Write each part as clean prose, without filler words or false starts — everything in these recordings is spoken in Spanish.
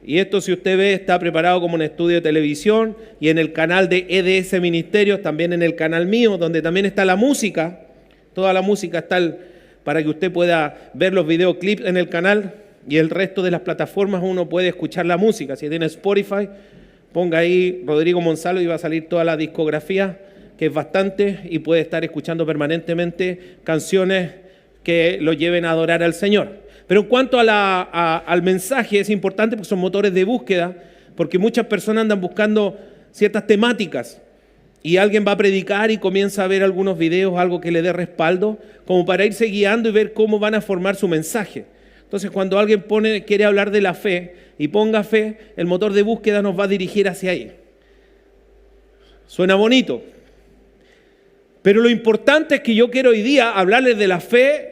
Y esto, si usted ve, está preparado como un estudio de televisión y en el canal de EDS Ministerios, también en el canal mío, donde también está la música. Toda la música está para que usted pueda ver los videoclips en el canal y el resto de las plataformas uno puede escuchar la música. Si tiene Spotify, ponga ahí Rodrigo Monsalvo y va a salir toda la discografía, que es bastante, y puede estar escuchando permanentemente canciones que lo lleven a adorar al Señor. Pero en cuanto al mensaje, es importante porque son motores de búsqueda, porque muchas personas andan buscando ciertas temáticas y alguien va a predicar y comienza a ver algunos videos, algo que le dé respaldo, como para irse guiando y ver cómo van a formar su mensaje. Entonces, cuando alguien quiere hablar de la fe y ponga fe, el motor de búsqueda nos va a dirigir hacia ahí. Suena bonito. Pero lo importante es que yo quiero hoy día hablarles de la fe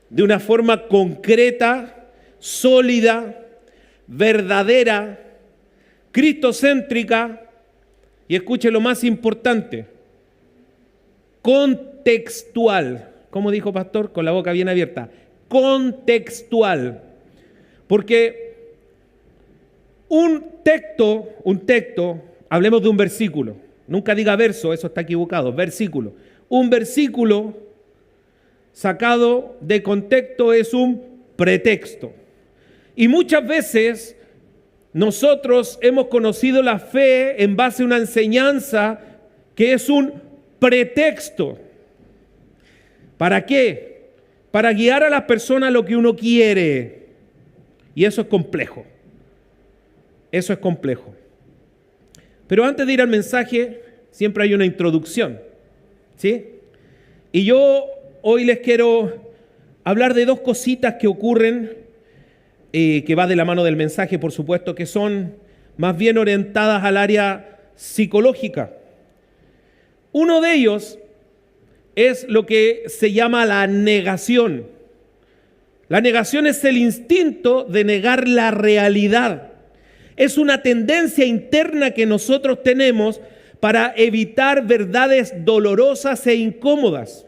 de una forma concreta, sólida, verdadera, cristocéntrica y escuche lo más importante, contextual. ¿Cómo dijo pastor? Con la boca bien abierta. Contextual. Porque un texto, hablemos de un versículo. Nunca diga verso, eso está equivocado. Versículo. Un versículo sacado de contexto es un pretexto. Y muchas veces nosotros hemos conocido la fe en base a una enseñanza que es un pretexto. ¿Para qué? Para guiar a las personas a lo que uno quiere. Y eso es complejo. Eso es complejo. Pero antes de ir al mensaje, siempre hay una introducción, ¿sí? Y yo hoy les quiero hablar de dos cositas que ocurren, que va de la mano del mensaje, por supuesto, que son más bien orientadas al área psicológica. Uno de ellos es lo que se llama la negación. La negación es el instinto de negar la realidad. Es una tendencia interna que nosotros tenemos para evitar verdades dolorosas e incómodas.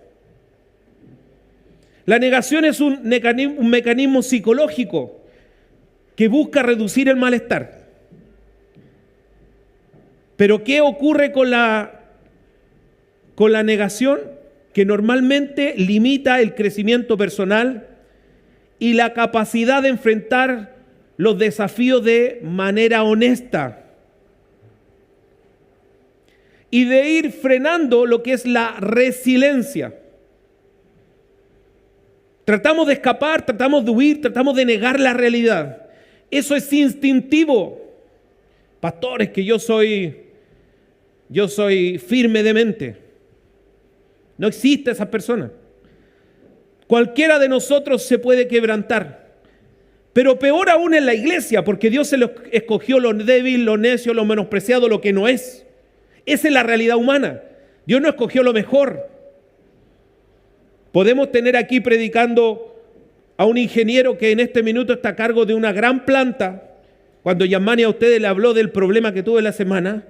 La negación es un mecanismo psicológico que busca reducir el malestar. Pero ¿qué ocurre con la negación? Que normalmente limita el crecimiento personal y la capacidad de enfrentar los desafíos de manera honesta y de ir frenando lo que es la resiliencia. Tratamos de escapar, tratamos de huir, tratamos de negar la realidad. Eso es instintivo. Pastores, que yo soy firme de mente. No existe esa persona. Cualquiera de nosotros se puede quebrantar. Pero peor aún en la iglesia, porque Dios se lo escogió lo débil, lo necio, lo menospreciado, lo que no es. Esa es la realidad humana. Dios no escogió lo mejor. Podemos tener aquí predicando a un ingeniero que en este minuto está a cargo de una gran planta. Cuando Yamani a ustedes le habló del problema que tuvo la semana,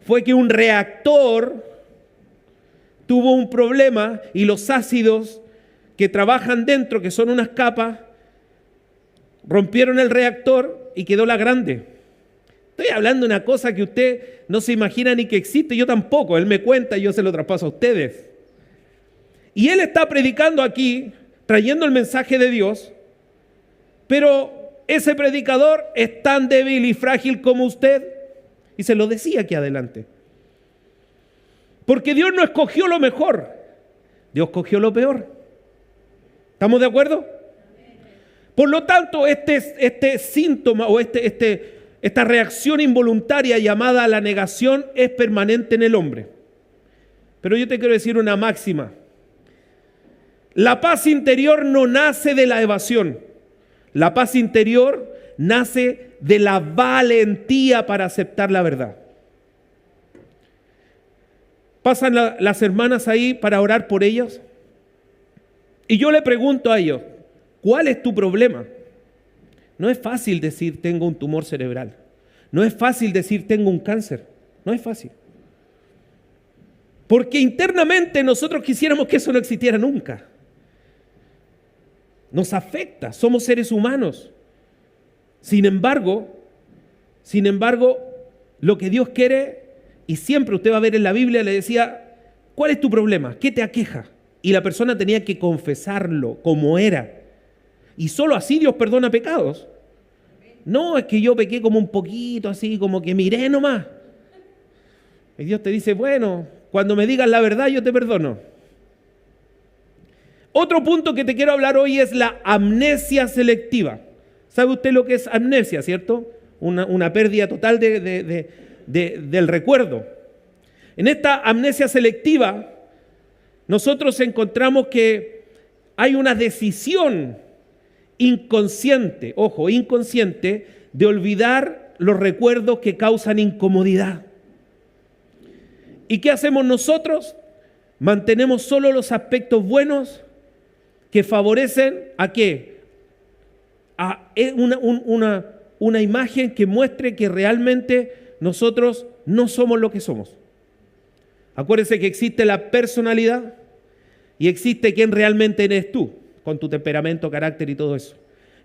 fue que un reactor tuvo un problema y los ácidos que trabajan dentro, que son unas capas, rompieron el reactor y quedó la grande. Estoy hablando de una cosa que usted no se imagina ni que existe, yo tampoco. Él me cuenta y yo se lo traspaso a ustedes. Y él está predicando aquí, trayendo el mensaje de Dios, pero ese predicador es tan débil y frágil como usted. Y se lo decía aquí adelante. Porque Dios no escogió lo mejor, Dios escogió lo peor. ¿Estamos de acuerdo? Por lo tanto, este síntoma o esta reacción involuntaria llamada la negación es permanente en el hombre. Pero yo te quiero decir una máxima. La paz interior no nace de la evasión. La paz interior nace de la valentía para aceptar la verdad. Pasan las hermanas ahí para orar por ellos. Y yo le pregunto a ellos, ¿cuál es tu problema? No es fácil decir tengo un tumor cerebral. No es fácil decir tengo un cáncer. No es fácil. Porque internamente nosotros quisiéramos que eso no existiera nunca. Nos afecta, somos seres humanos. Sin embargo, Sin embargo, lo que Dios quiere, y siempre usted va a ver en la Biblia, le decía, ¿cuál es tu problema? ¿Qué te aqueja? Y la persona tenía que confesarlo como era. Y solo así Dios perdona pecados. No, es que yo pequé como un poquito así, como que miré nomás. Y Dios te dice, bueno, cuando me digas la verdad yo te perdono. Otro punto que te quiero hablar hoy es la amnesia selectiva. ¿Sabe usted lo que es amnesia, cierto? Una pérdida total del recuerdo. En esta amnesia selectiva, nosotros encontramos que hay una decisión inconsciente, ojo, inconsciente, de olvidar los recuerdos que causan incomodidad. ¿Y qué hacemos nosotros? Mantenemos solo los aspectos buenos que favorecen ¿a qué? A una imagen que muestre que realmente nosotros no somos lo que somos. Acuérdense que existe la personalidad y existe quién realmente eres tú, con tu temperamento, carácter y todo eso.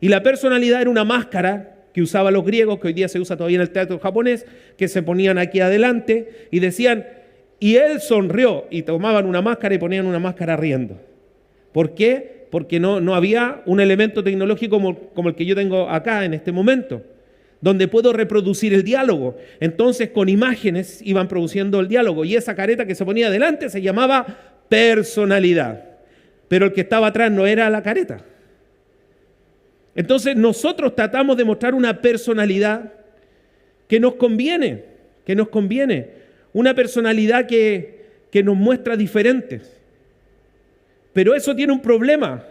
Y la personalidad era una máscara que usaban los griegos, que hoy día se usa todavía en el teatro japonés, que se ponían aquí adelante y decían, y él sonrió, y tomaban una máscara y ponían una máscara riendo. ¿Por qué? Porque no había un elemento tecnológico como el que yo tengo acá en este momento, donde puedo reproducir el diálogo. Entonces con imágenes iban produciendo el diálogo y esa careta que se ponía adelante se llamaba personalidad. Pero el que estaba atrás no era la careta. Entonces nosotros tratamos de mostrar una personalidad que nos conviene, una personalidad que nos muestra diferentes. Pero eso tiene un problema.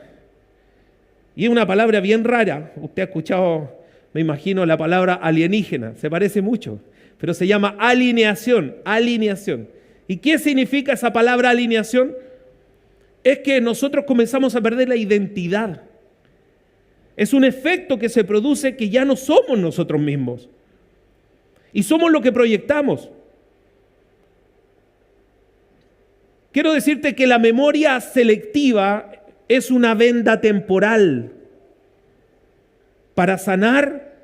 Y es una palabra bien rara. Usted ha escuchado, me imagino, la palabra alienígena. Se parece mucho. Pero se llama alineación. Alineación. ¿Y qué significa esa palabra alineación? Es que nosotros comenzamos a perder la identidad. Es un efecto que se produce que ya no somos nosotros mismos. Y somos lo que proyectamos. Quiero decirte que la memoria selectiva es una venda temporal. Para sanar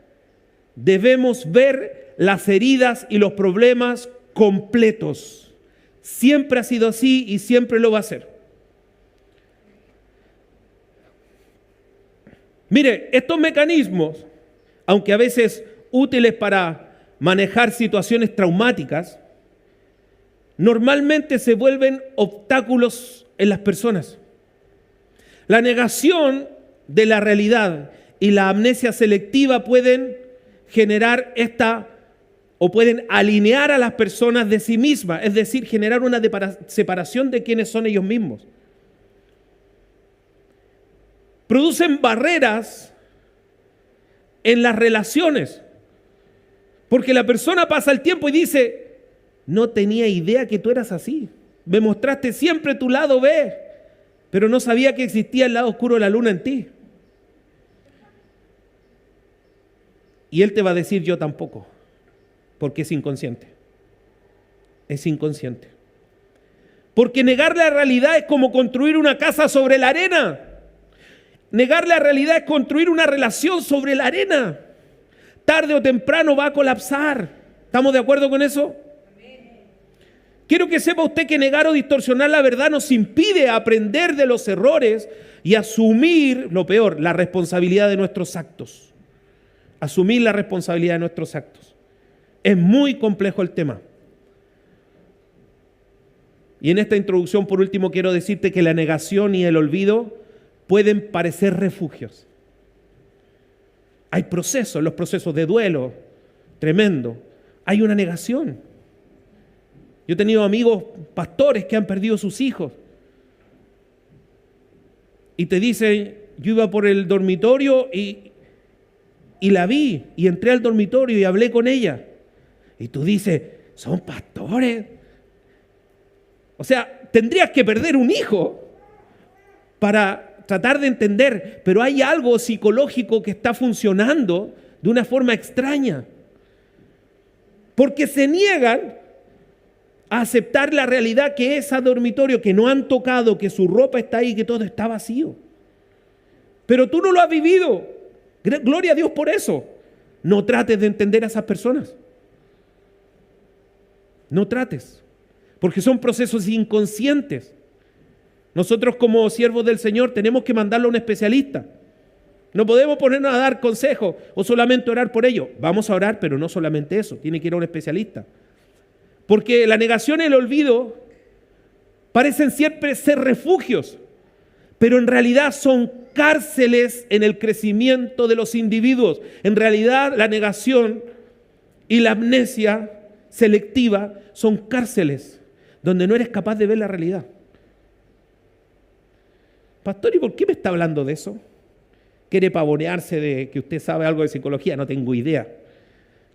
debemos ver las heridas y los problemas completos. Siempre ha sido así y siempre lo va a ser. Mire, estos mecanismos, aunque a veces útiles para manejar situaciones traumáticas, normalmente se vuelven obstáculos en las personas. La negación de la realidad y la amnesia selectiva pueden generar o pueden alinear a las personas de sí mismas, es decir, generar una separación de quienes son ellos mismos. Producen barreras en las relaciones, porque la persona pasa el tiempo y dice, no tenía idea que tú eras así. Me mostraste siempre tu lado B, pero no sabía que existía el lado oscuro de la luna en ti. Y él te va a decir, yo tampoco, porque es inconsciente. Es inconsciente. Porque negar la realidad es como construir una casa sobre la arena. Negar la realidad es construir una relación sobre la arena. Tarde o temprano va a colapsar. ¿Estamos de acuerdo con eso? Quiero que sepa usted que negar o distorsionar la verdad nos impide aprender de los errores y asumir, lo peor, la responsabilidad de nuestros actos. Asumir la responsabilidad de nuestros actos. Es muy complejo el tema. Y en esta introducción, por último, quiero decirte que la negación y el olvido pueden parecer refugios. Hay procesos, los procesos de duelo, tremendo. Hay una negación. Yo he tenido amigos pastores que han perdido sus hijos. Y te dicen, yo iba por el dormitorio y la vi. Y entré al dormitorio y hablé con ella. Y tú dices, son pastores. O sea, tendrías que perder un hijo para tratar de entender. Pero hay algo psicológico que está funcionando de una forma extraña. Porque se niegan a aceptar la realidad que es a dormitorio, que no han tocado, que su ropa está ahí, que todo está vacío. Pero tú no lo has vivido. Gloria a Dios por eso. no trates de entender a esas personas. No trates, porque son procesos inconscientes. Nosotros como siervos del Señor tenemos que mandarlo a un especialista. No podemos ponernos a dar consejos o solamente orar por ello. Vamos a orar, pero no solamente eso, tiene que ir a un especialista. Porque la negación y el olvido parecen siempre ser refugios, pero en realidad son cárceles en el crecimiento de los individuos. En realidad la negación y la amnesia selectiva son cárceles donde no eres capaz de ver la realidad. Pastor, ¿y por qué me está hablando de eso? ¿Quiere pavonearse de que usted sabe algo de psicología? No tengo idea.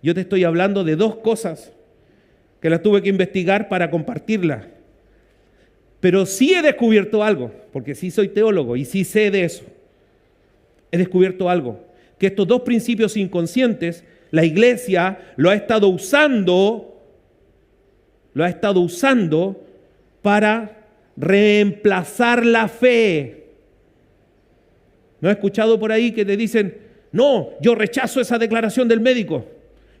Yo te estoy hablando de dos cosas que las tuve que investigar para compartirlas. Pero sí he descubierto algo, porque sí soy teólogo y sí sé de eso. He descubierto algo, que estos dos principios inconscientes, la iglesia lo ha estado usando para reemplazar la fe. ¿No has escuchado por ahí que te dicen, no, yo rechazo esa declaración del médico,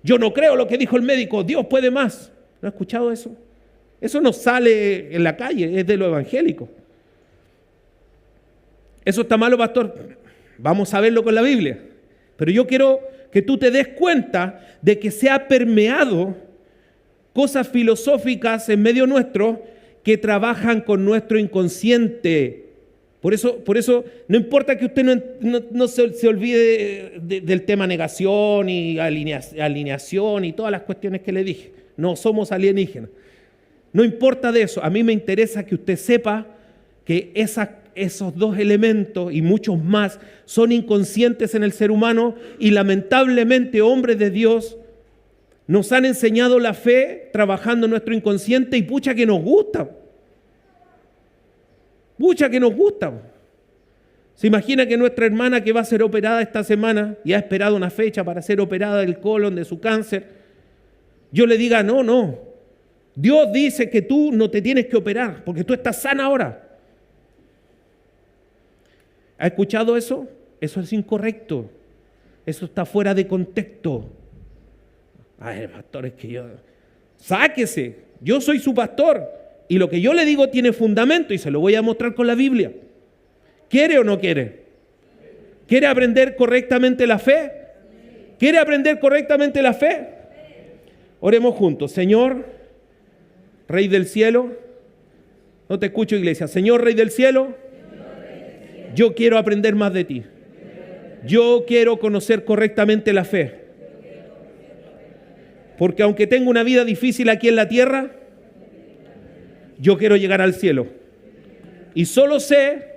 yo no creo lo que dijo el médico, Dios puede más? ¿No has escuchado eso? Eso no sale en la calle, es de lo evangélico. ¿Eso está malo, pastor? Vamos a verlo con la Biblia. Pero yo quiero que tú te des cuenta de que se ha permeado cosas filosóficas en medio nuestro que trabajan con nuestro inconsciente. Por eso no importa que usted no se olvide del tema negación y alineación y todas las cuestiones que le dije. No somos alienígenas. No importa de eso. A mí me interesa que usted sepa que esos dos elementos y muchos más son inconscientes en el ser humano y lamentablemente hombres de Dios nos han enseñado la fe trabajando en nuestro inconsciente y pucha que nos gusta. Pucha que nos gusta. Se imagina que nuestra hermana que va a ser operada esta semana y ha esperado una fecha para ser operada del colon de su cáncer, yo le diga, no, Dios dice que tú no te tienes que operar porque tú estás sana ahora. ¿Ha escuchado eso? Eso es incorrecto. Eso está fuera de contexto. Ay, pastor, es que yo... Sáquese. Yo soy su pastor. Y lo que yo le digo tiene fundamento y se lo voy a mostrar con la Biblia. ¿Quiere o no quiere? ¿Quiere aprender correctamente la fe? ¿Quiere aprender correctamente la fe? Oremos juntos. Señor, Rey del cielo. No te escucho, iglesia. Señor, Rey del cielo. Yo quiero aprender más de ti. Yo quiero conocer correctamente la fe. Porque aunque tengo una vida difícil aquí en la tierra, yo quiero llegar al cielo. Y solo sé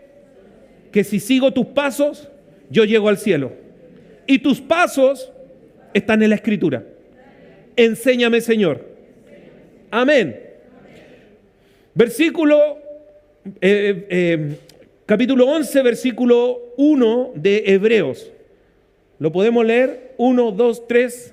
que si sigo tus pasos, yo llego al cielo. Y tus pasos están en la Escritura. Enséñame, Señor. Amén. Capítulo 11, versículo 1 de Hebreos. ¿Lo podemos leer? 1, 2, 3.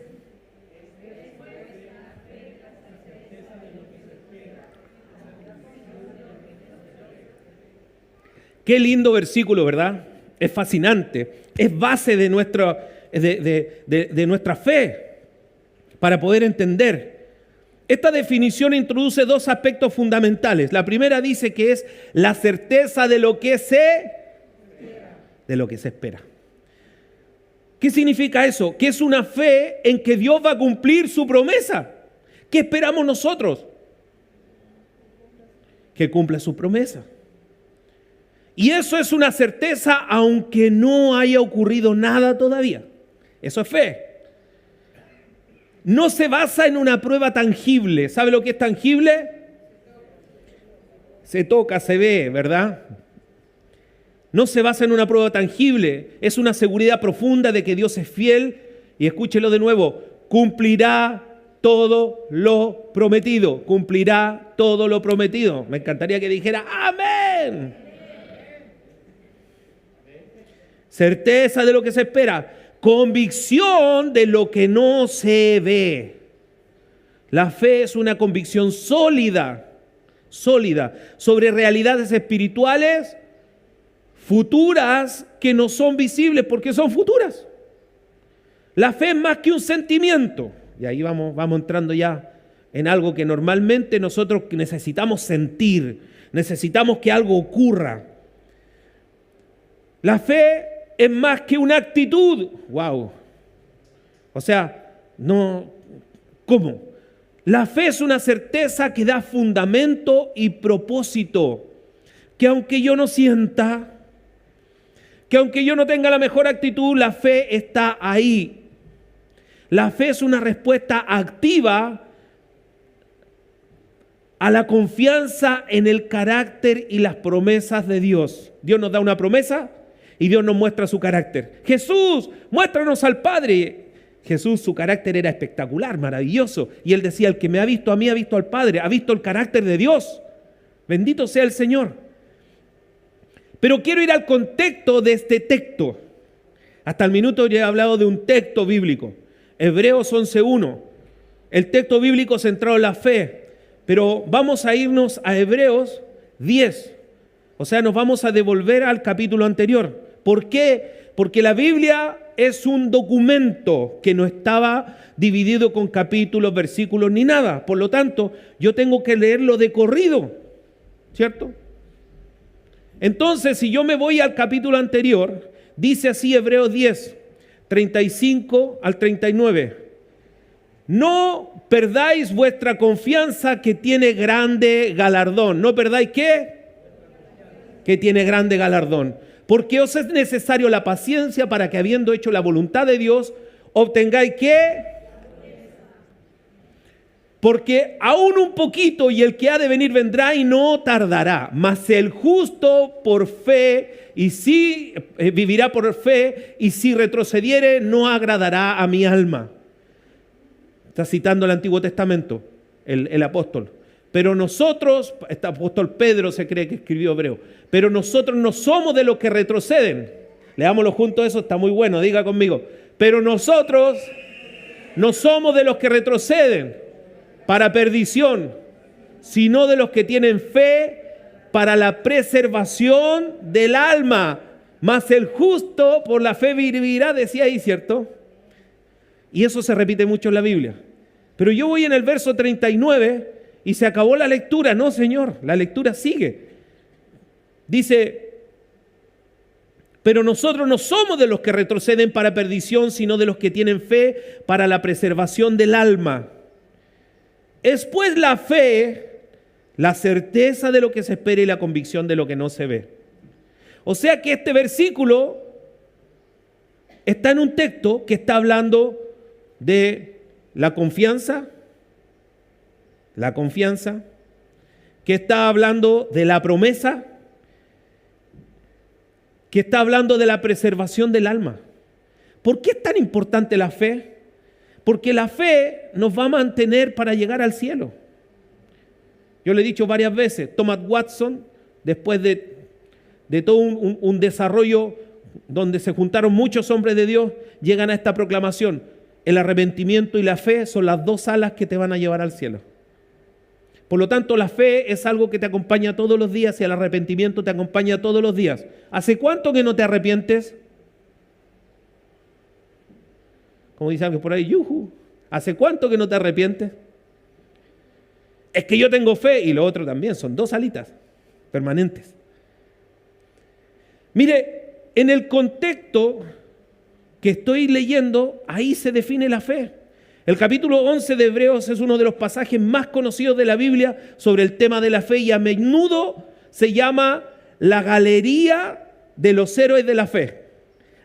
Qué lindo versículo, ¿verdad? Es fascinante. Es base de nuestra fe para poder entender. Esta definición introduce dos aspectos fundamentales. La primera dice que es la certeza de lo que se espera. ¿Qué significa eso? Que es una fe en que Dios va a cumplir su promesa. ¿Qué esperamos nosotros? Que cumpla su promesa. Y eso es una certeza aunque no haya ocurrido nada todavía. Eso es fe. No se basa en una prueba tangible. ¿Sabe lo que es tangible? Se toca, se ve, ¿verdad? No se basa en una prueba tangible. Es una seguridad profunda de que Dios es fiel. Y escúchelo de nuevo. Cumplirá todo lo prometido. Cumplirá todo lo prometido. Me encantaría que dijera amén. Certeza de lo que se espera. Convicción de lo que no se ve. La fe es una convicción sólida sobre realidades espirituales futuras que no son visibles porque son futuras. La fe es más que un sentimiento. Y ahí vamos entrando ya en algo que normalmente nosotros necesitamos sentir, necesitamos que algo ocurra. La fe es más que una actitud. ¡Wow! O sea, no, ¿cómo? La fe es una certeza que da fundamento y propósito, que aunque yo no sienta, que aunque yo no tenga la mejor actitud, la fe está ahí. La fe es una respuesta activa a la confianza en el carácter y las promesas de Dios. Dios nos da una promesa y Dios nos muestra su carácter. Jesús, muéstranos al Padre. Jesús, su carácter era espectacular, maravilloso. Y Él decía, el que me ha visto a mí, ha visto al Padre, ha visto el carácter de Dios. Bendito sea el Señor. Pero quiero ir al contexto de este texto. Hasta el minuto ya he hablado de un texto bíblico. Hebreos 11:1. El texto bíblico centrado en la fe. Pero vamos a irnos a Hebreos 10. O sea, nos vamos a devolver al capítulo anterior. ¿Por qué? Porque la Biblia es un documento que no estaba dividido con capítulos, versículos ni nada. Por lo tanto, yo tengo que leerlo de corrido, ¿cierto? Entonces, si yo me voy al capítulo anterior, dice así Hebreos 10, 35 al 39. No perdáis vuestra confianza que tiene grande galardón. ¿No perdáis qué? Que tiene grande galardón. Porque os es necesario la paciencia para que, habiendo hecho la voluntad de Dios, obtengáis ¿qué? Porque aún un poquito y el que ha de venir vendrá y no tardará. Mas el justo por fe y si vivirá por fe, y si retrocediere no agradará a mi alma. Está citando el Antiguo Testamento, el apóstol. Pero nosotros, este apóstol Pedro se cree que escribió Hebreo, pero nosotros no somos de los que retroceden. Leámoslo juntos, eso está muy bueno, diga conmigo. Pero nosotros no somos de los que retroceden para perdición, sino de los que tienen fe para la preservación del alma. Mas el justo por la fe vivirá, decía ahí, ¿cierto? Y eso se repite mucho en la Biblia. Pero yo voy en el verso 39 y se acabó la lectura. No, Señor, la lectura sigue. Dice, pero nosotros no somos de los que retroceden para perdición, sino de los que tienen fe para la preservación del alma. Es pues la fe, la certeza de lo que se espera y la convicción de lo que no se ve. O sea que este versículo está en un texto que está hablando de la confianza, que está hablando de la promesa, que está hablando de la preservación del alma. ¿Por qué es tan importante la fe? Porque la fe nos va a mantener para llegar al cielo. Yo le he dicho varias veces, Thomas Watson, después de todo un desarrollo donde se juntaron muchos hombres de Dios, llegan a esta proclamación: el arrepentimiento y la fe son las dos alas que te van a llevar al cielo. Por lo tanto, la fe es algo que te acompaña todos los días y el arrepentimiento te acompaña todos los días. ¿Hace cuánto que no te arrepientes? Como dice alguien por ahí, yujú. ¿Hace cuánto que no te arrepientes? Es que yo tengo fe, y lo otro también, son dos alitas permanentes. Mire, en el contexto que estoy leyendo, ahí se define la fe. El capítulo 11 de Hebreos es uno de los pasajes más conocidos de la Biblia sobre el tema de la fe, y a menudo se llama la galería de los héroes de la fe.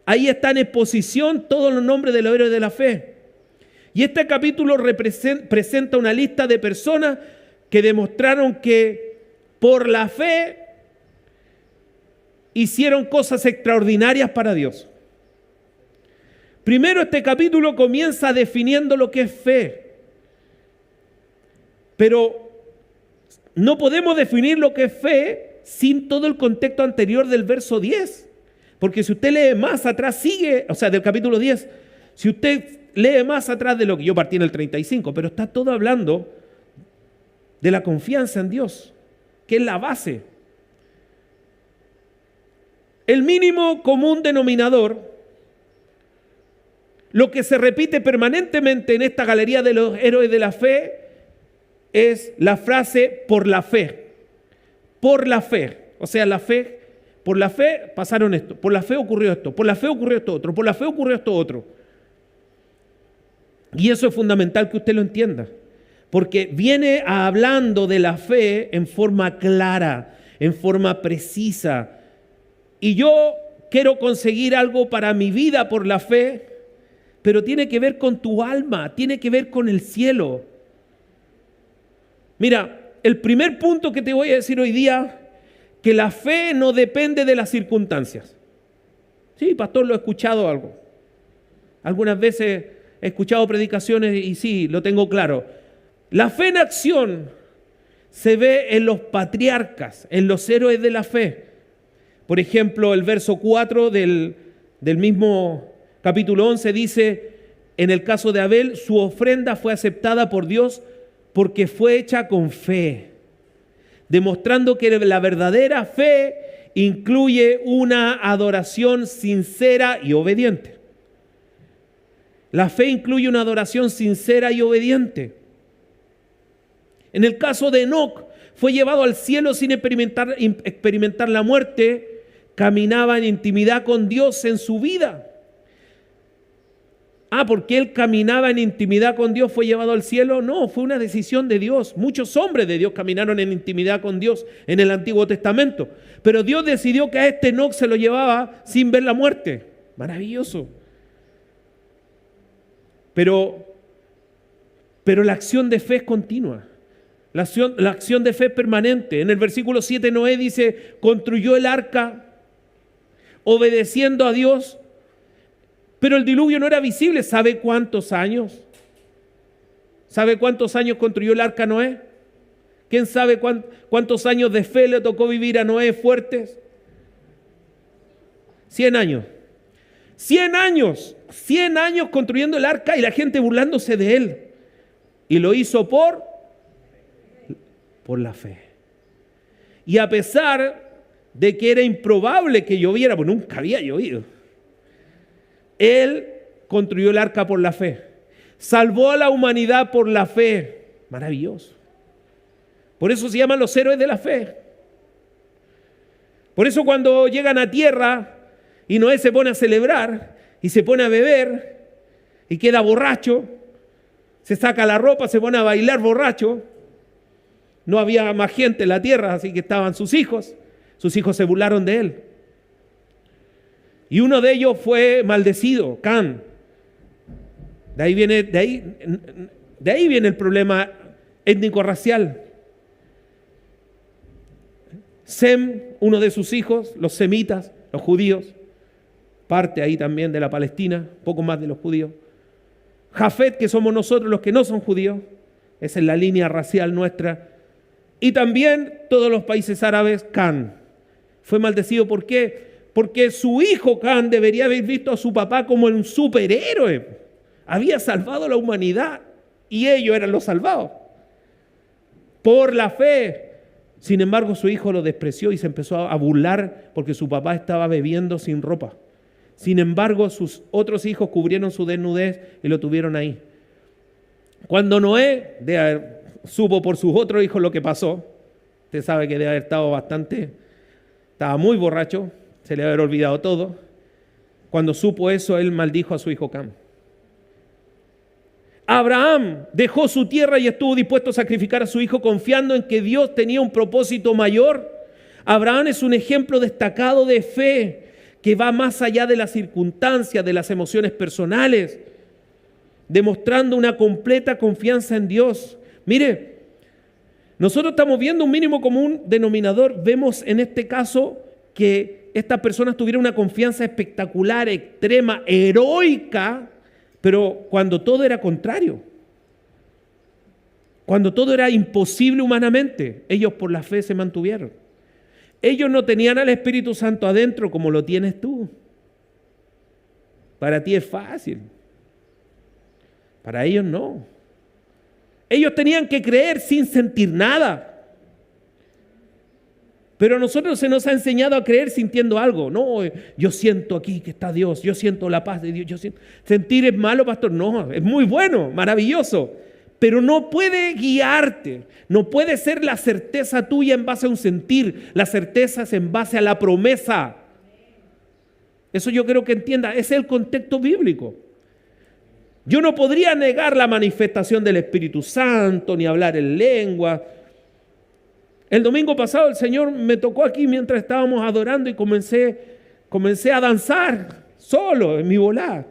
Ahí está en exposición todos los nombres de los héroes de la fe. Y este capítulo presenta una lista de personas que demostraron que por la fe hicieron cosas extraordinarias para Dios. Primero, este capítulo comienza definiendo lo que es fe. Pero no podemos definir lo que es fe sin todo el contexto anterior del verso 10. Porque si usted lee más atrás, del capítulo 10, si usted lee más atrás de lo que yo partí en el 35, pero está todo hablando de la confianza en Dios, que es la base. El mínimo común denominador lo que se repite permanentemente en esta galería de los héroes de la fe es la frase por la fe. Por la fe. O sea, la fe, por la fe pasaron esto, por la fe ocurrió esto, por la fe ocurrió esto otro, por la fe ocurrió esto otro. Y eso es fundamental que usted lo entienda, porque viene hablando de la fe en forma clara, en forma precisa. Y yo quiero conseguir algo para mi vida por la fe, pero tiene que ver con tu alma, tiene que ver con el cielo. Mira, el primer punto que te voy a decir hoy día, que la fe no depende de las circunstancias. Sí, pastor, lo he escuchado algo. Algunas veces he escuchado predicaciones y sí, lo tengo claro. La fe en acción se ve en los patriarcas, en los héroes de la fe. Por ejemplo, el verso 4 del mismo capítulo 11 dice, en el caso de Abel, su ofrenda fue aceptada por Dios porque fue hecha con fe, demostrando que la verdadera fe incluye una adoración sincera y obediente. La fe incluye una adoración sincera y obediente. En el caso de Enoc, fue llevado al cielo sin experimentar la muerte, caminaba en intimidad con Dios en su vida. Porque él caminaba en intimidad con Dios, ¿fue llevado al cielo? No, fue una decisión de Dios. Muchos hombres de Dios caminaron en intimidad con Dios en el Antiguo Testamento. Pero Dios decidió que a este Enoc se lo llevaba sin ver la muerte. Maravilloso. Pero la acción de fe es continua. La acción de fe es permanente. En el versículo 7 Noé dice, construyó el arca obedeciendo a Dios, pero el diluvio no era visible. ¿Sabe cuántos años? ¿Sabe cuántos años construyó el arca Noé? ¿Quién sabe cuántos años de fe le tocó vivir a Noé fuertes? 100 años. 100 años. 100 años construyendo el arca y la gente burlándose de él. Y lo hizo por la fe. Y a pesar de que era improbable que lloviera, pues nunca había llovido, él construyó el arca por la fe. Salvó a la humanidad por la fe. Maravilloso. Por eso se llaman los héroes de la fe. Por eso cuando llegan a tierra y Noé se pone a celebrar y se pone a beber y queda borracho, se saca la ropa, se pone a bailar borracho. No había más gente en la tierra, así que estaban sus hijos. Sus hijos se burlaron de él. Y uno de ellos fue maldecido, Can. De ahí viene el problema étnico-racial. Sem, uno de sus hijos, los semitas, los judíos, parte ahí también de la Palestina, poco más de los judíos. Jafet, que somos nosotros los que no son judíos, esa es la línea racial nuestra. Y también todos los países árabes, Can. Fue maldecido, ¿por qué? Porque su hijo Can debería haber visto a su papá como un superhéroe. Había salvado a la humanidad y ellos eran los salvados. Por la fe. Sin embargo, su hijo lo despreció y se empezó a burlar porque su papá estaba bebiendo sin ropa. Sin embargo, sus otros hijos cubrieron su desnudez y lo tuvieron ahí. Cuando Noé supo por sus otros hijos lo que pasó, usted sabe que debe haber estado estaba muy borracho, se le debe haber olvidado todo. Cuando supo eso, él maldijo a su hijo Cam. Abraham dejó su tierra y estuvo dispuesto a sacrificar a su hijo confiando en que Dios tenía un propósito mayor. Abraham es un ejemplo destacado de fe que va más allá de las circunstancias, de las emociones personales, demostrando una completa confianza en Dios. Mire, nosotros estamos viendo un mínimo común denominador. Vemos en este caso que estas personas tuvieron una confianza espectacular, extrema, heroica, pero cuando todo era contrario, cuando todo era imposible humanamente, ellos por la fe se mantuvieron. Ellos no tenían al Espíritu Santo adentro como lo tienes tú. Para ti es fácil. Para ellos no. Ellos tenían que creer sin sentir nada. Pero a nosotros se nos ha enseñado a creer sintiendo algo. No, yo siento aquí que está Dios, yo siento la paz de Dios. Sentir es malo, pastor. No, es muy bueno, maravilloso. Pero no puede guiarte, no puede ser la certeza tuya en base a un sentir. La certeza es en base a la promesa. Eso yo creo que entienda, ese es el contexto bíblico. Yo no podría negar la manifestación del Espíritu Santo, ni hablar en lengua. El domingo pasado el Señor me tocó aquí mientras estábamos adorando y comencé a danzar solo en mi volada.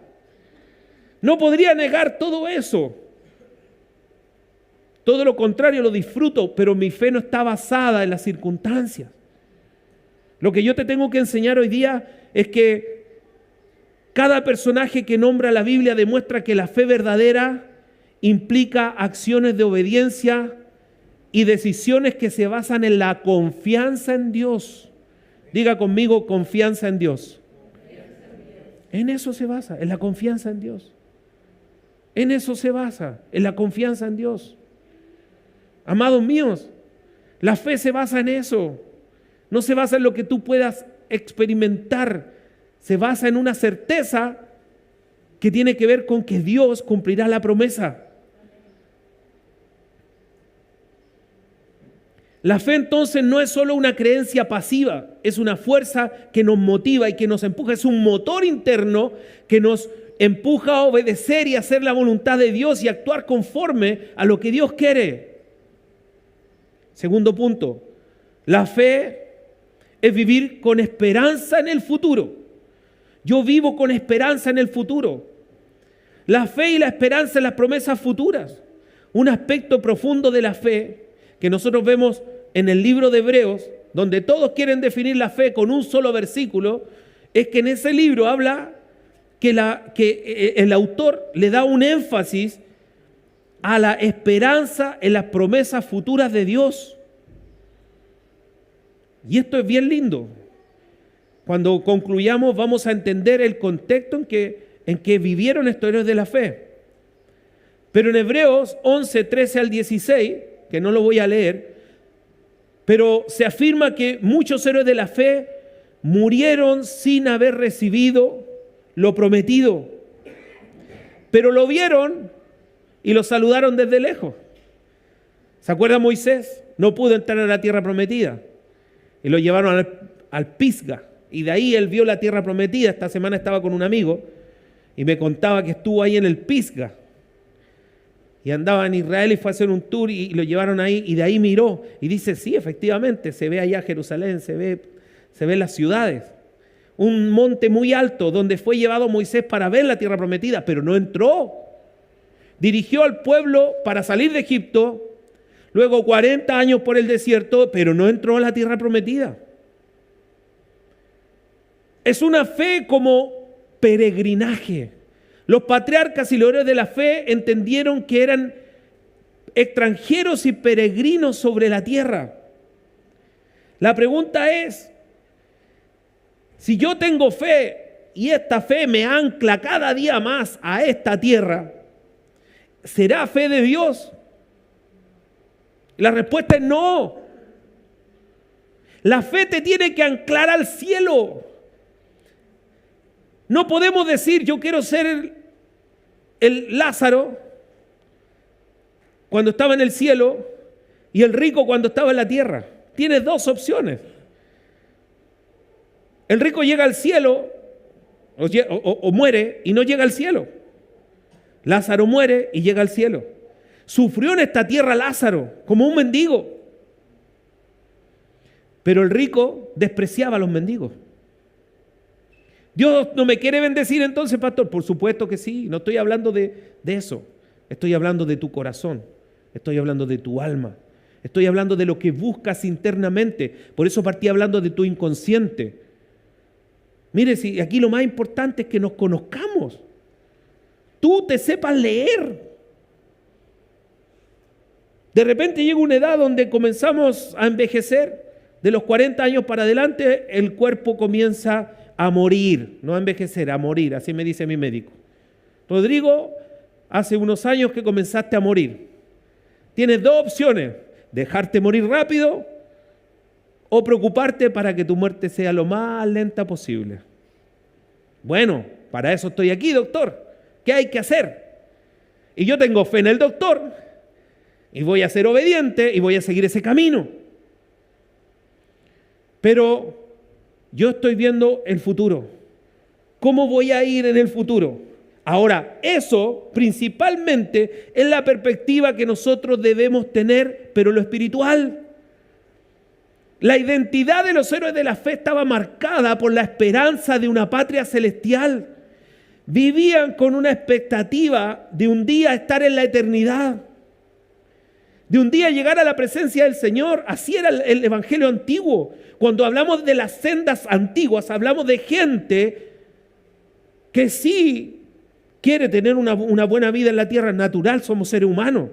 No podría negar todo eso. Todo lo contrario, lo disfruto, pero mi fe no está basada en las circunstancias. Lo que yo te tengo que enseñar hoy día es que cada personaje que nombra la Biblia demuestra que la fe verdadera implica acciones de obediencia y decisiones que se basan en la confianza en Dios. Diga conmigo, confianza en Dios. En eso se basa, en la confianza en Dios. En eso se basa, en la confianza en Dios. Amados míos, la fe se basa en eso. No se basa en lo que tú puedas experimentar. Se basa en una certeza que tiene que ver con que Dios cumplirá la promesa. La fe entonces no es solo una creencia pasiva, es una fuerza que nos motiva y que nos empuja. Es un motor interno que nos empuja a obedecer y hacer la voluntad de Dios y actuar conforme a lo que Dios quiere. Segundo punto, la fe es vivir con esperanza en el futuro. Yo vivo con esperanza en el futuro. La fe y la esperanza en las promesas futuras. Un aspecto profundo de la fe que nosotros vemos en el libro de Hebreos, donde todos quieren definir la fe con un solo versículo, es que en ese libro habla que el autor le da un énfasis a la esperanza en las promesas futuras de Dios. Y esto es bien lindo. Cuando concluyamos vamos a entender el contexto en que vivieron estos héroes de la fe. Pero en Hebreos 11, 13 al 16, que no lo voy a leer, pero se afirma que muchos héroes de la fe murieron sin haber recibido lo prometido. Pero lo vieron y lo saludaron desde lejos. ¿Se acuerda Moisés? No pudo entrar a la tierra prometida. Y lo llevaron al Pisga. Y de ahí él vio la tierra prometida. Esta semana estaba con un amigo y me contaba que estuvo ahí en el Pisga. Y andaba en Israel y fue a hacer un tour y lo llevaron ahí. Y de ahí miró y dice, sí, efectivamente, se ve allá Jerusalén, se ven las ciudades. Un monte muy alto donde fue llevado Moisés para ver la tierra prometida, pero no entró. Dirigió al pueblo para salir de Egipto, luego 40 años por el desierto, pero no entró a la tierra prometida. Es una fe como peregrinaje. Los patriarcas y los héroes de la fe entendieron que eran extranjeros y peregrinos sobre la tierra. La pregunta es, si yo tengo fe y esta fe me ancla cada día más a esta tierra, ¿será fe de Dios? La respuesta es no. La fe te tiene que anclar al cielo. No podemos decir, yo quiero ser el Lázaro cuando estaba en el cielo y el rico cuando estaba en la tierra. Tienes dos opciones. El rico llega al cielo o muere y no llega al cielo. Lázaro muere y llega al cielo. Sufrió en esta tierra Lázaro como un mendigo. Pero el rico despreciaba a los mendigos. ¿Dios no me quiere bendecir entonces, pastor? Por supuesto que sí. No estoy hablando de eso. Estoy hablando de tu corazón. Estoy hablando de tu alma. Estoy hablando de lo que buscas internamente. Por eso partí hablando de tu inconsciente. Mire, si aquí lo más importante es que nos conozcamos. Tú te sepas leer. De repente llega una edad donde comenzamos a envejecer. De los 40 años para adelante, el cuerpo comienza a morir, no a envejecer, a morir, así me dice mi médico. Rodrigo, hace unos años que comenzaste a morir. Tienes dos opciones, dejarte morir rápido o preocuparte para que tu muerte sea lo más lenta posible. Bueno, para eso estoy aquí, doctor. ¿Qué hay que hacer? Y yo tengo fe en el doctor y voy a ser obediente y voy a seguir ese camino. Pero yo estoy viendo el futuro. ¿Cómo voy a ir en el futuro? Ahora, eso principalmente es la perspectiva que nosotros debemos tener, pero lo espiritual. La identidad de los héroes de la fe estaba marcada por la esperanza de una patria celestial. Vivían con una expectativa de un día estar en la eternidad, de un día llegar a la presencia del Señor. Así era el evangelio antiguo. Cuando hablamos de las sendas antiguas, hablamos de gente que sí quiere tener una buena vida en la tierra natural, somos seres humanos.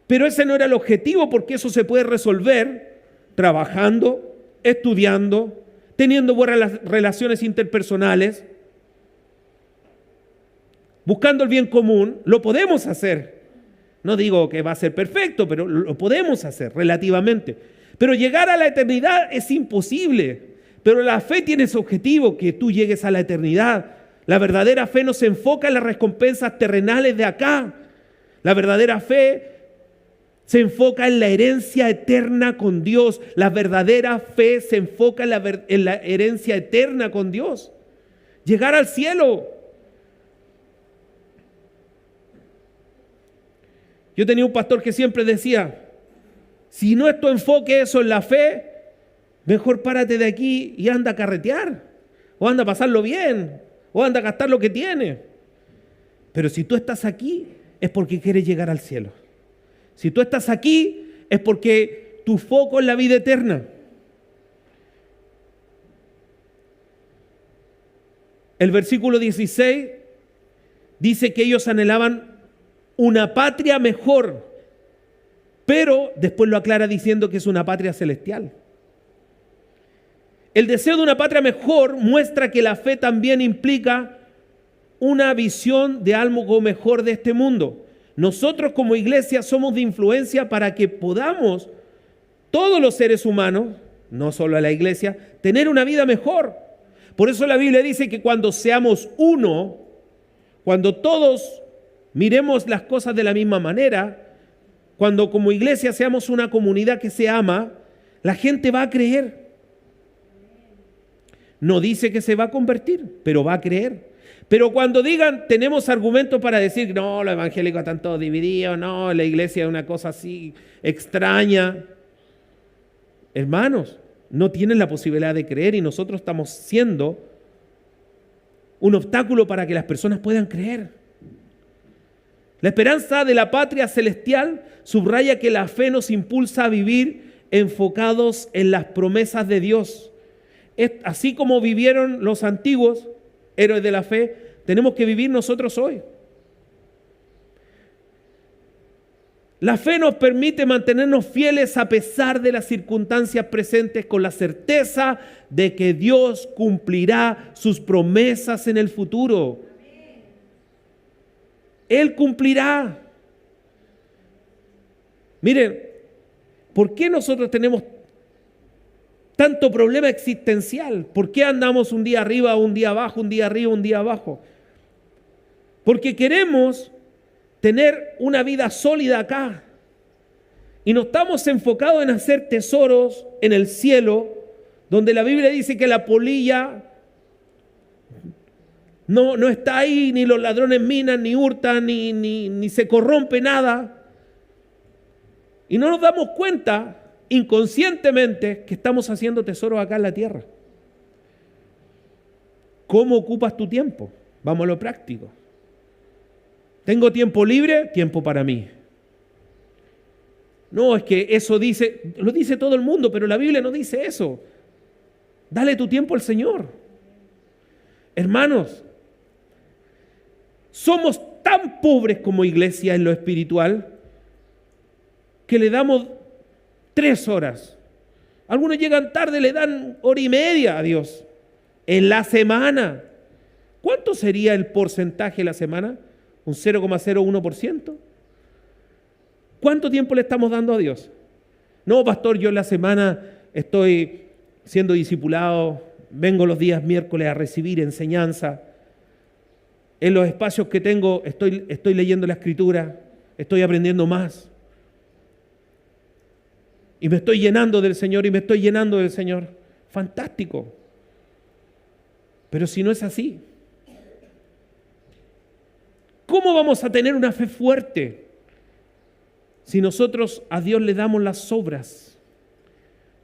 Pero ese no era el objetivo, porque eso se puede resolver trabajando, estudiando, teniendo buenas relaciones interpersonales, buscando el bien común. Lo podemos hacer. No digo que va a ser perfecto, pero lo podemos hacer relativamente. Pero llegar a la eternidad es imposible. Pero la fe tiene ese objetivo, que tú llegues a la eternidad. La verdadera fe no se enfoca en las recompensas terrenales de acá. La verdadera fe se enfoca en la herencia eterna con Dios. La verdadera fe se enfoca en la herencia eterna con Dios. Llegar al cielo. Yo tenía un pastor que siempre decía, si no es tu enfoque eso en la fe, mejor párate de aquí y anda a carretear, o anda a pasarlo bien, o anda a gastar lo que tienes. Pero si tú estás aquí, es porque quieres llegar al cielo. Si tú estás aquí, es porque tu foco es la vida eterna. El versículo 16 dice que ellos anhelaban una patria mejor, pero después lo aclara diciendo que es una patria celestial. El deseo de una patria mejor muestra que la fe también implica una visión de algo mejor de este mundo. Nosotros como iglesia somos de influencia para que podamos, todos los seres humanos, no solo la iglesia, tener una vida mejor. Por eso la Biblia dice que cuando seamos uno, cuando todos miremos las cosas de la misma manera, cuando como iglesia seamos una comunidad que se ama, la gente va a creer. No dice que se va a convertir, pero va a creer. Pero cuando digan, tenemos argumentos para decir, no, los evangélicos están todos divididos, no, la iglesia es una cosa así extraña. Hermanos, no tienen la posibilidad de creer y nosotros estamos siendo un obstáculo para que las personas puedan creer. La esperanza de la patria celestial subraya que la fe nos impulsa a vivir enfocados en las promesas de Dios. Así como vivieron los antiguos héroes de la fe, tenemos que vivir nosotros hoy. La fe nos permite mantenernos fieles a pesar de las circunstancias presentes, con la certeza de que Dios cumplirá sus promesas en el futuro. Él cumplirá. Miren, ¿por qué nosotros tenemos tanto problema existencial? ¿Por qué andamos un día arriba, un día abajo, un día arriba, un día abajo? Porque queremos tener una vida sólida acá y no estamos enfocados en hacer tesoros en el cielo, donde la Biblia dice que la polilla no está ahí, ni los ladrones minan, ni hurtan, ni se corrompe nada. Y no nos damos cuenta inconscientemente que estamos haciendo tesoros acá en la tierra. ¿Cómo ocupas tu tiempo? Vamos a lo práctico. ¿Tengo tiempo libre? Tiempo para mí. No, es que eso lo dice todo el mundo, pero la Biblia no dice eso. Dale tu tiempo al Señor. Hermanos, somos tan pobres como iglesia en lo espiritual que le damos 3 horas. Algunos llegan tarde, le dan 1:30 a Dios. En la semana. ¿Cuánto sería el porcentaje de la semana? ¿Un 0,01%? ¿Cuánto tiempo le estamos dando a Dios? No, pastor, yo en la semana estoy siendo discipulado, vengo los días miércoles a recibir enseñanza. En los espacios que tengo estoy leyendo la Escritura, estoy aprendiendo más. Y me estoy llenando del Señor y me estoy llenando del Señor. Fantástico. Pero si no es así, ¿cómo vamos a tener una fe fuerte si nosotros a Dios le damos las obras?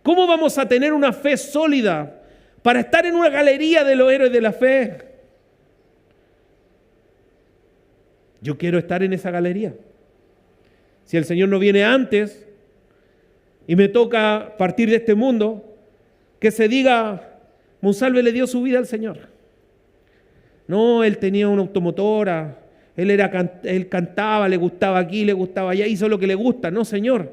¿Cómo vamos a tener una fe sólida para estar en una galería de los héroes de la fe? Yo quiero estar en esa galería. Si el Señor no viene antes y me toca partir de este mundo, que se diga, Monsalve le dio su vida al Señor. No, él tenía una automotora, él cantaba, le gustaba aquí, le gustaba allá, hizo lo que le gusta. No, Señor.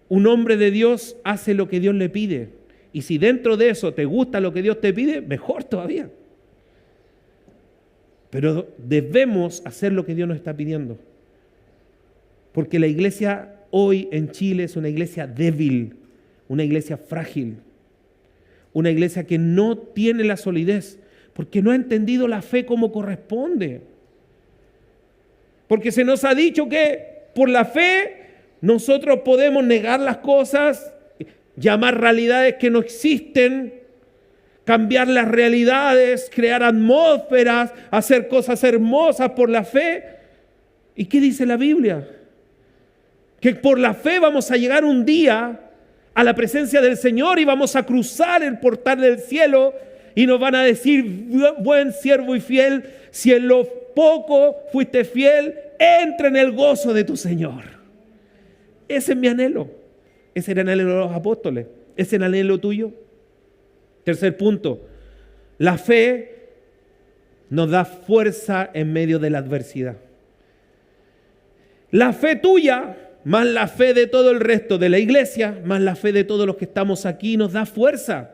Un hombre de Dios hace lo que Dios le pide. Y si dentro de eso te gusta lo que Dios te pide, mejor todavía. Pero debemos hacer lo que Dios nos está pidiendo. Porque la iglesia hoy en Chile es una iglesia débil, una iglesia frágil, una iglesia que no tiene la solidez, porque no ha entendido la fe como corresponde. Porque se nos ha dicho que por la fe nosotros podemos negar las cosas, llamar realidades que no existen, cambiar las realidades, crear atmósferas, hacer cosas hermosas por la fe. ¿Y qué dice la Biblia? Que por la fe vamos a llegar un día a la presencia del Señor y vamos a cruzar el portal del cielo y nos van a decir, buen siervo y fiel, si en lo poco fuiste fiel, entra en el gozo de tu Señor. Ese es mi anhelo. Ese era el anhelo de los apóstoles. Ese es el anhelo tuyo. Tercer punto, la fe nos da fuerza en medio de la adversidad. La fe tuya, más la fe de todo el resto de la iglesia, más la fe de todos los que estamos aquí, nos da fuerza.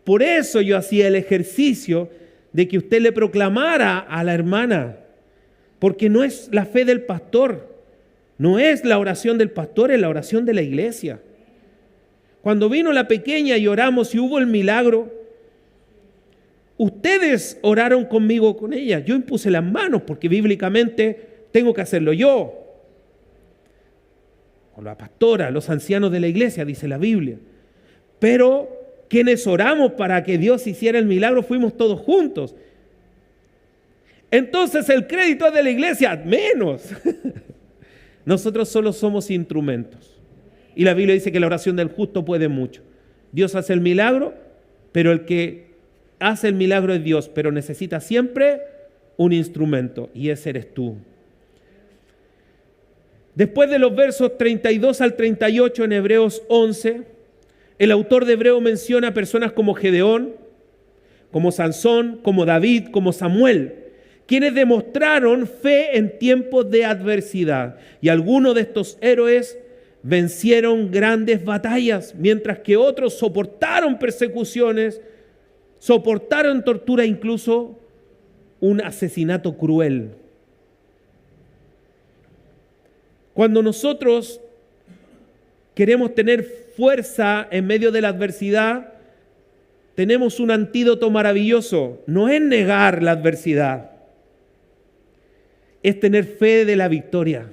Por eso yo hacía el ejercicio de que usted le proclamara a la hermana, porque no es la fe del pastor, no es la oración del pastor, es la oración de la iglesia. Cuando vino la pequeña y oramos y hubo el milagro, ustedes oraron conmigo con ella. Yo impuse las manos porque bíblicamente tengo que hacerlo yo. O la pastora, los ancianos de la iglesia, dice la Biblia. Pero quienes oramos para que Dios hiciera el milagro fuimos todos juntos. Entonces el crédito es de la iglesia, menos. Nosotros solo somos instrumentos. Y la Biblia dice que la oración del justo puede mucho. Dios hace el milagro, pero el que hace el milagro es Dios, pero necesita siempre un instrumento, y ese eres tú. Después de los versos 32 al 38 en Hebreos 11, el autor de Hebreo menciona personas como Gedeón, como Sansón, como David, como Samuel, quienes demostraron fe en tiempos de adversidad. Y algunos de estos héroes vencieron grandes batallas, mientras que otros soportaron persecuciones, soportaron tortura, incluso un asesinato cruel. Cuando nosotros queremos tener fuerza en medio de la adversidad, tenemos un antídoto maravilloso. No es negar la adversidad, es tener fe de la victoria.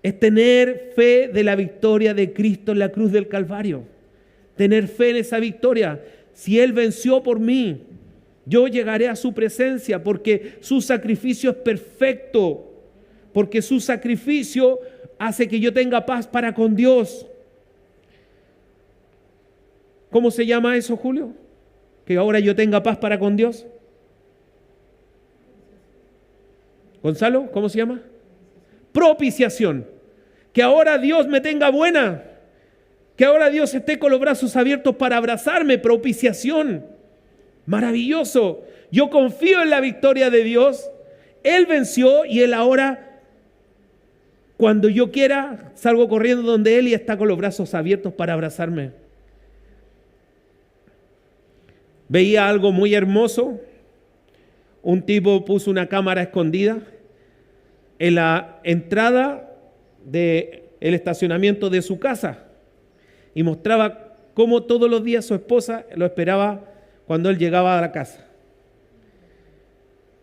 Es tener fe de la victoria de Cristo en la cruz del Calvario. Tener fe en esa victoria. Si Él venció por mí, yo llegaré a su presencia porque su sacrificio es perfecto. Porque su sacrificio hace que yo tenga paz para con Dios. ¿Cómo se llama eso, Julio? Que ahora yo tenga paz para con Dios. Gonzalo, ¿cómo se llama? Propiciación. Que ahora Dios me tenga buena. Que ahora Dios esté con los brazos abiertos para abrazarme. Propiciación. Maravilloso. Yo confío en la victoria de Dios. Él venció y Él ahora, cuando yo quiera, salgo corriendo donde Él y está con los brazos abiertos para abrazarme. Veía algo muy hermoso. Un tipo puso una cámara escondida en la entrada de el estacionamiento de su casa y mostraba cómo todos los días su esposa lo esperaba cuando él llegaba a la casa.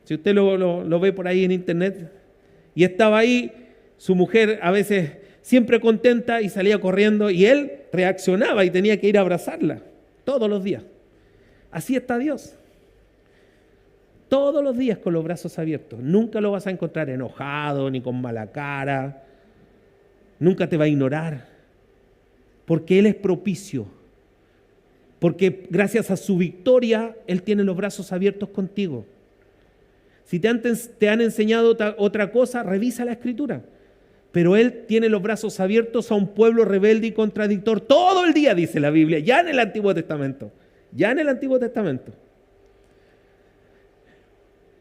Si usted lo ve por ahí en internet, y estaba ahí, su mujer a veces siempre contenta y salía corriendo y él reaccionaba y tenía que ir a abrazarla todos los días. Así está Dios. Todos los días con los brazos abiertos. Nunca lo vas a encontrar enojado ni con mala cara. Nunca te va a ignorar. Porque Él es propicio. Porque gracias a su victoria, Él tiene los brazos abiertos contigo. Si te han enseñado otra cosa, revisa la Escritura. Pero Él tiene los brazos abiertos a un pueblo rebelde y contradictor todo el día, dice la Biblia, ya en el Antiguo Testamento. Ya en el Antiguo Testamento.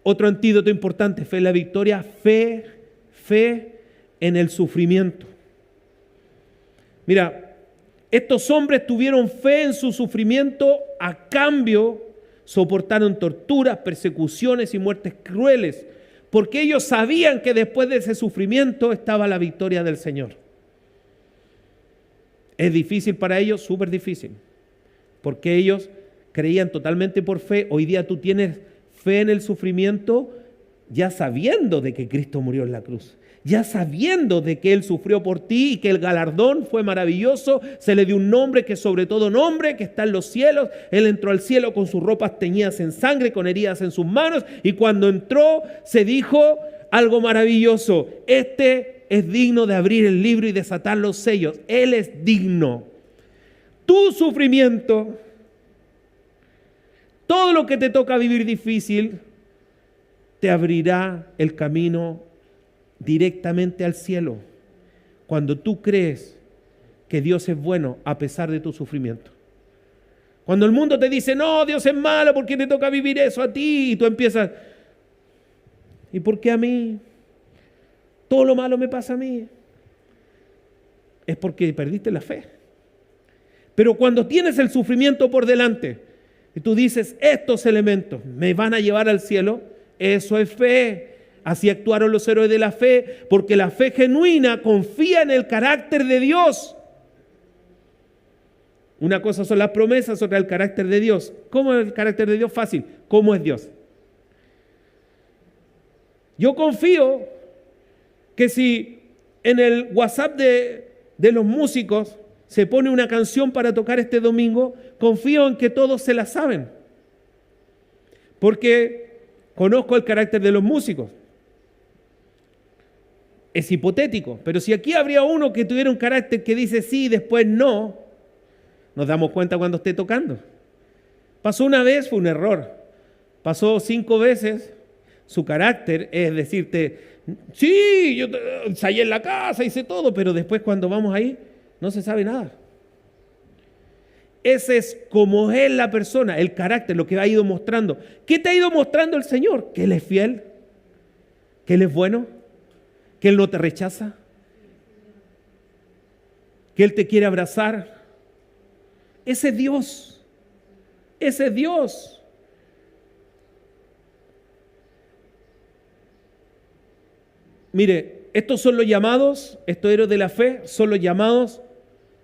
Otro antídoto importante, fe en la victoria, fe en el sufrimiento. Mira, estos hombres tuvieron fe en su sufrimiento, a cambio soportaron torturas, persecuciones y muertes crueles, porque ellos sabían que después de ese sufrimiento estaba la victoria del Señor. ¿Es difícil para ellos? Súper difícil, porque ellos creían totalmente por fe. Hoy día tú tienes fe en el sufrimiento ya sabiendo de que Cristo murió en la cruz, ya sabiendo de que Él sufrió por ti y que el galardón fue maravilloso. Se le dio un nombre que es sobre todo nombre, que está en los cielos. Él entró al cielo con sus ropas teñidas en sangre, con heridas en sus manos, y cuando entró se dijo algo maravilloso: este es digno de abrir el libro y desatar los sellos. Él es digno. Tu sufrimiento, todo lo que te toca vivir difícil, te abrirá el camino directamente al cielo, cuando tú crees que Dios es bueno a pesar de tu sufrimiento. Cuando el mundo te dice, no, Dios es malo, ¿por qué te toca vivir eso a ti? Y tú empiezas, ¿y por qué a mí? Todo lo malo me pasa a mí. Es porque perdiste la fe. Pero cuando tienes el sufrimiento por delante y tú dices, estos elementos me van a llevar al cielo, eso es fe. Así actuaron los héroes de la fe, porque la fe genuina confía en el carácter de Dios. Una cosa son las promesas, otra el carácter de Dios. ¿Cómo es el carácter de Dios? Fácil. ¿Cómo es Dios? Yo confío que si en el WhatsApp de los músicos se pone una canción para tocar este domingo, confío en que todos se la saben. Porque conozco el carácter de los músicos. Es hipotético, pero si aquí habría uno que tuviera un carácter que dice sí y después no, nos damos cuenta cuando esté tocando. Pasó una vez, fue un error. Pasó 5 veces, su carácter es decirte, sí, yo ensayé en la casa, hice todo, pero después cuando vamos ahí, no se sabe nada. Ese es como es la persona, el carácter, lo que ha ido mostrando. ¿Qué te ha ido mostrando el Señor? Que Él es fiel, que Él es bueno, que Él no te rechaza, que Él te quiere abrazar. Ese es Dios, ese es Dios. Mire, estos son los llamados, estos héroes de la fe, son los llamados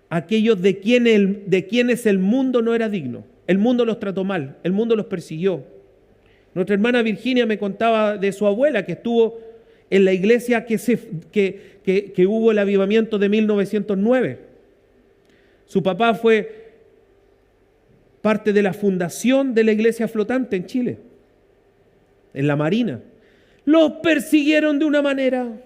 aquellos de quienes el mundo no era digno. El mundo los trató mal, el mundo los persiguió. Nuestra hermana Virginia me contaba de su abuela que estuvo en la iglesia que hubo el avivamiento de 1909. Su papá fue parte de la fundación de la iglesia flotante en Chile, en la Marina. Los persiguieron de una manera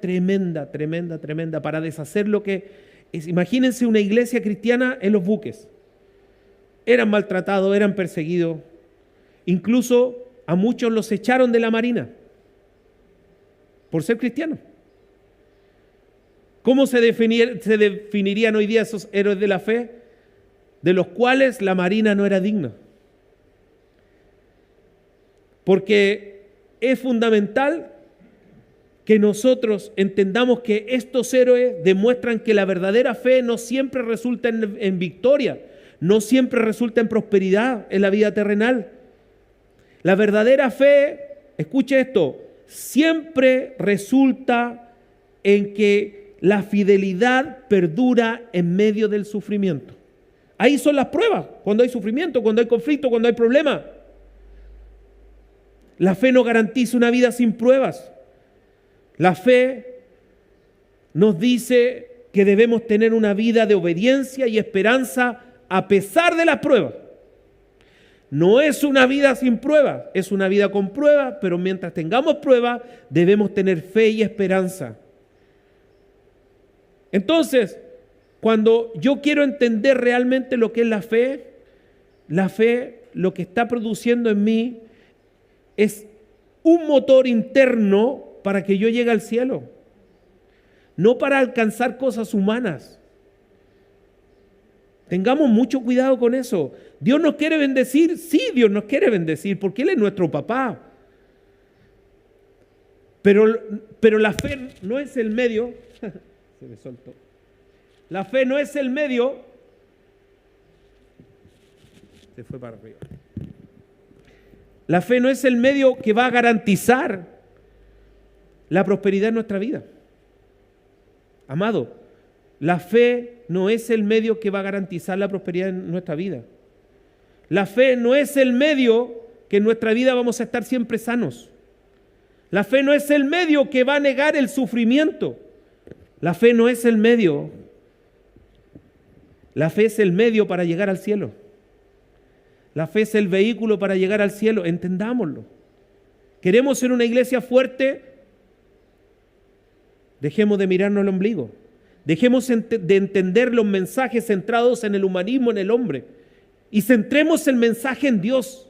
tremenda, tremenda, tremenda, para deshacer lo que es. Imagínense una iglesia cristiana en los buques. Eran maltratados, eran perseguidos. Incluso a muchos los echaron de la Marina por ser cristianos. ¿Cómo se definirían hoy día esos héroes de la fe? De los cuales la Marina no era digna. Porque es fundamental que nosotros entendamos que estos héroes demuestran que la verdadera fe no siempre resulta en victoria, no siempre resulta en prosperidad en la vida terrenal. La verdadera fe, escuche esto, siempre resulta en que la fidelidad perdura en medio del sufrimiento. Ahí son las pruebas, cuando hay sufrimiento, cuando hay conflicto, cuando hay problema. La fe no garantiza una vida sin pruebas. La fe nos dice que debemos tener una vida de obediencia y esperanza a pesar de las pruebas. No es una vida sin pruebas, es una vida con pruebas, pero mientras tengamos pruebas debemos tener fe y esperanza. Entonces, cuando yo quiero entender realmente lo que es la fe lo que está produciendo en mí es un motor interno para que yo llegue al cielo, no para alcanzar cosas humanas. Tengamos mucho cuidado con eso. ¿Dios nos quiere bendecir? Sí, Dios nos quiere bendecir porque Él es nuestro papá. Pero la fe no es el medio. Se me soltó. La fe no es el medio. Se fue para arriba. La fe no es el medio que va a garantizar la prosperidad en nuestra vida. Amado, la fe no es el medio que va a garantizar la prosperidad en nuestra vida. La fe no es el medio que en nuestra vida vamos a estar siempre sanos. La fe no es el medio que va a negar el sufrimiento. La fe no es el medio. La fe es el medio para llegar al cielo. La fe es el vehículo para llegar al cielo. Entendámoslo. ¿Queremos ser una iglesia fuerte? Dejemos de mirarnos el ombligo. Dejemos de entender los mensajes centrados en el humanismo, en el hombre. Y centremos el mensaje en Dios.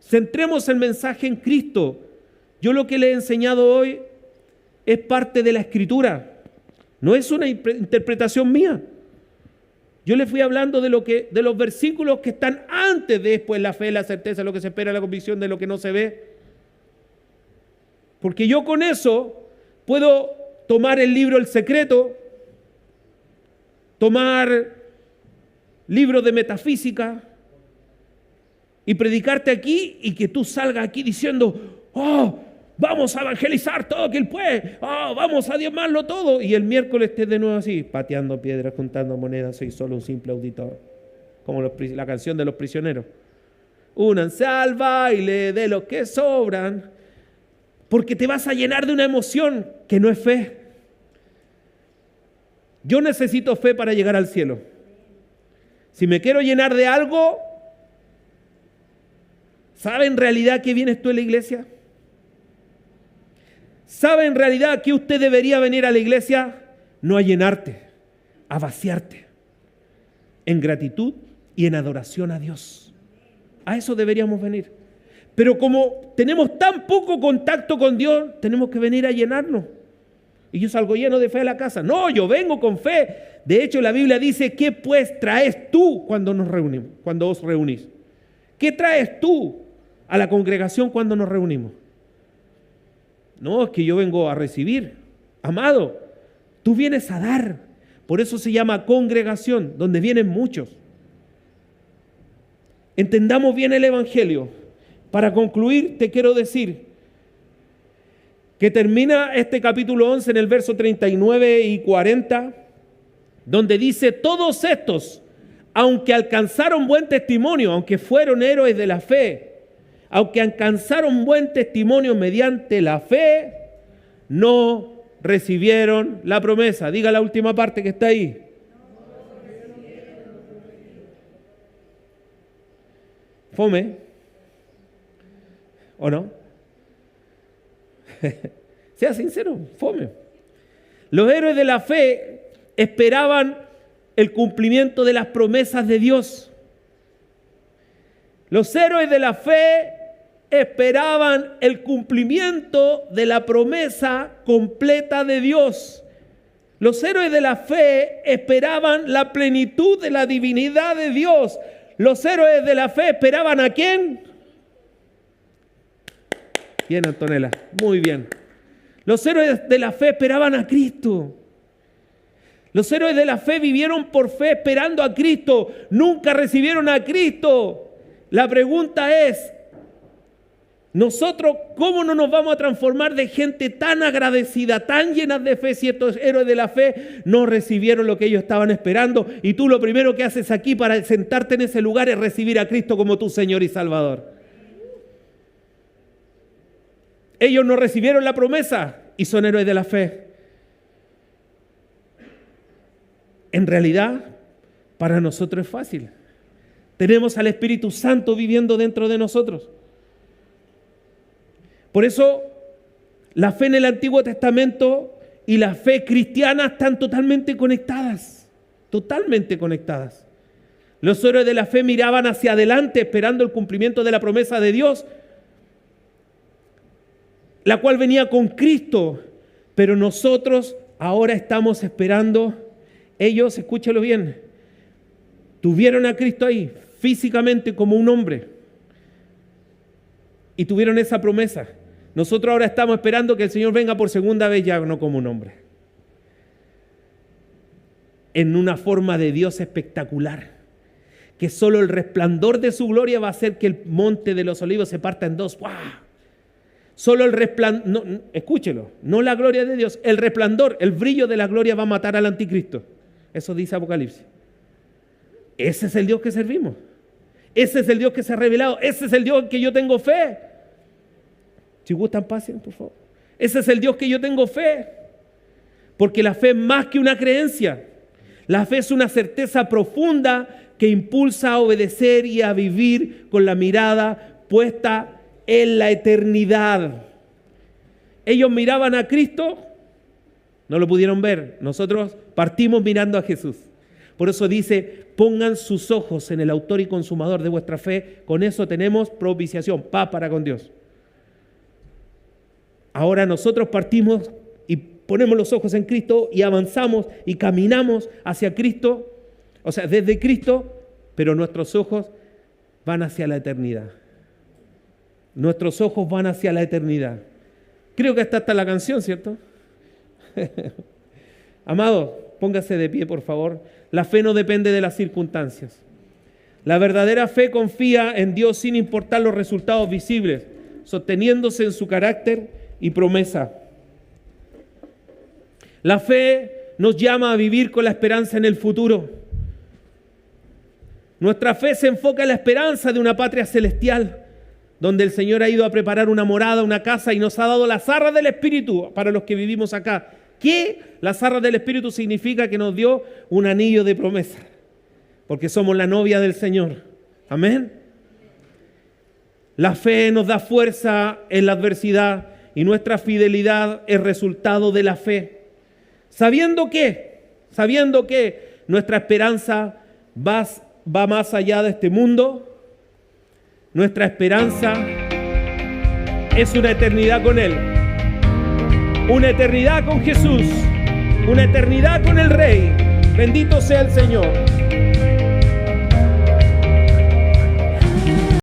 Centremos el mensaje en Cristo. Yo lo que le he enseñado hoy es parte de la Escritura. No es una interpretación mía. Yo le fui hablando de los versículos que están antes de después la fe, la certeza, lo que se espera, la convicción de lo que no se ve. Porque yo con eso puedo tomar el libro El Secreto, tomar libros de metafísica y predicarte aquí y que tú salgas aquí diciendo, oh, vamos a evangelizar todo que Él puede, oh, vamos a diezmarlo todo. Y el miércoles estés de nuevo así, pateando piedras, juntando monedas, soy solo un simple auditor. Como la canción de los prisioneros. Únanse al baile de los que sobran, porque te vas a llenar de una emoción que no es fe. Yo necesito fe para llegar al cielo. Si me quiero llenar de algo, ¿sabe en realidad que vienes tú a la iglesia? ¿Sabe en realidad que usted debería venir a la iglesia? No a llenarte, a vaciarte en gratitud y en adoración a Dios. A eso deberíamos venir. Pero como tenemos tan poco contacto con Dios, tenemos que venir a llenarnos. Y yo salgo lleno de fe a la casa. No, yo vengo con fe. De hecho, la Biblia dice, ¿qué pues traes tú cuando nos reunimos, cuando os reunís? ¿Qué traes tú a la congregación cuando nos reunimos? No, es que yo vengo a recibir. Amado, tú vienes a dar. Por eso se llama congregación, donde vienen muchos. Entendamos bien el Evangelio. Para concluir, te quiero decir que termina este capítulo 11 en el verso 39 y 40, donde dice, todos estos, aunque alcanzaron buen testimonio, aunque fueron héroes de la fe, aunque alcanzaron buen testimonio mediante la fe, no recibieron la promesa. Diga la última parte que está ahí. Fome. ¿O no? Sea sincero, fome. Los héroes de la fe esperaban el cumplimiento de las promesas de Dios. Los héroes de la fe esperaban el cumplimiento de la promesa completa de Dios. Los héroes de la fe esperaban la plenitud de la divinidad de Dios. Los héroes de la fe esperaban ¿a quién? Bien, Antonella, muy bien. Los héroes de la fe esperaban a Cristo. Los héroes de la fe vivieron por fe esperando a Cristo. Nunca recibieron a Cristo. La pregunta es, Nosotros, ¿cómo no nos vamos a transformar de gente tan agradecida, tan llena de fe, si estos héroes de la fe no recibieron lo que ellos estaban esperando? Y tú lo primero que haces aquí para sentarte en ese lugar es recibir a Cristo como tu Señor y Salvador. Ellos no recibieron la promesa y son héroes de la fe. En realidad, para nosotros es fácil. Tenemos al Espíritu Santo viviendo dentro de nosotros. Por eso, la fe en el Antiguo Testamento y la fe cristiana están totalmente conectadas. Totalmente conectadas. Los héroes de la fe miraban hacia adelante esperando el cumplimiento de la promesa de Dios, la cual venía con Cristo. Pero nosotros ahora estamos esperando. Ellos, escúchalo bien, tuvieron a Cristo ahí físicamente como un hombre y tuvieron esa promesa. Nosotros ahora estamos esperando que el Señor venga por segunda vez, ya no como un hombre, en una forma de Dios espectacular, que solo el resplandor de su gloria va a hacer que el monte de los olivos se parta en dos. ¡Wow! Solo el resplandor, no, escúchelo, no la gloria de Dios, el resplandor, el brillo de la gloria va a matar al anticristo. Eso dice Apocalipsis. Ese es el Dios que servimos. Ese es el Dios que se ha revelado. Ese es el Dios que yo tengo fe. Si gustan, pasen, por favor. Ese es el Dios que yo tengo fe. Porque la fe es más que una creencia. La fe es una certeza profunda que impulsa a obedecer y a vivir con la mirada puesta en la eternidad. Ellos miraban a Cristo, no lo pudieron ver. Nosotros partimos mirando a Jesús. Por eso dice, pongan sus ojos en el autor y consumador de vuestra fe. Con eso tenemos propiciación, paz para con Dios. Ahora nosotros partimos y ponemos los ojos en Cristo y avanzamos y caminamos hacia Cristo, o sea, desde Cristo, pero nuestros ojos van hacia la eternidad. Nuestros ojos van hacia la eternidad. Creo que hasta la canción, ¿cierto? Amado, póngase de pie, por favor. La fe no depende de las circunstancias. La verdadera fe confía en Dios sin importar los resultados visibles, sosteniéndose en su carácter y promesa. La fe nos llama a vivir con la esperanza en el futuro. Nuestra fe se enfoca en la esperanza de una patria celestial, donde el Señor ha ido a preparar una morada, una casa, y nos ha dado las arras del Espíritu para los que vivimos acá. ¿Qué? Las arras del Espíritu significa que nos dio un anillo de promesa, porque somos la novia del Señor. Amén. La fe nos da fuerza en la adversidad y nuestra fidelidad es resultado de la fe. Sabiendo que nuestra esperanza va más allá de este mundo, nuestra esperanza es una eternidad con Él, una eternidad con Jesús, una eternidad con el Rey. Bendito sea el Señor.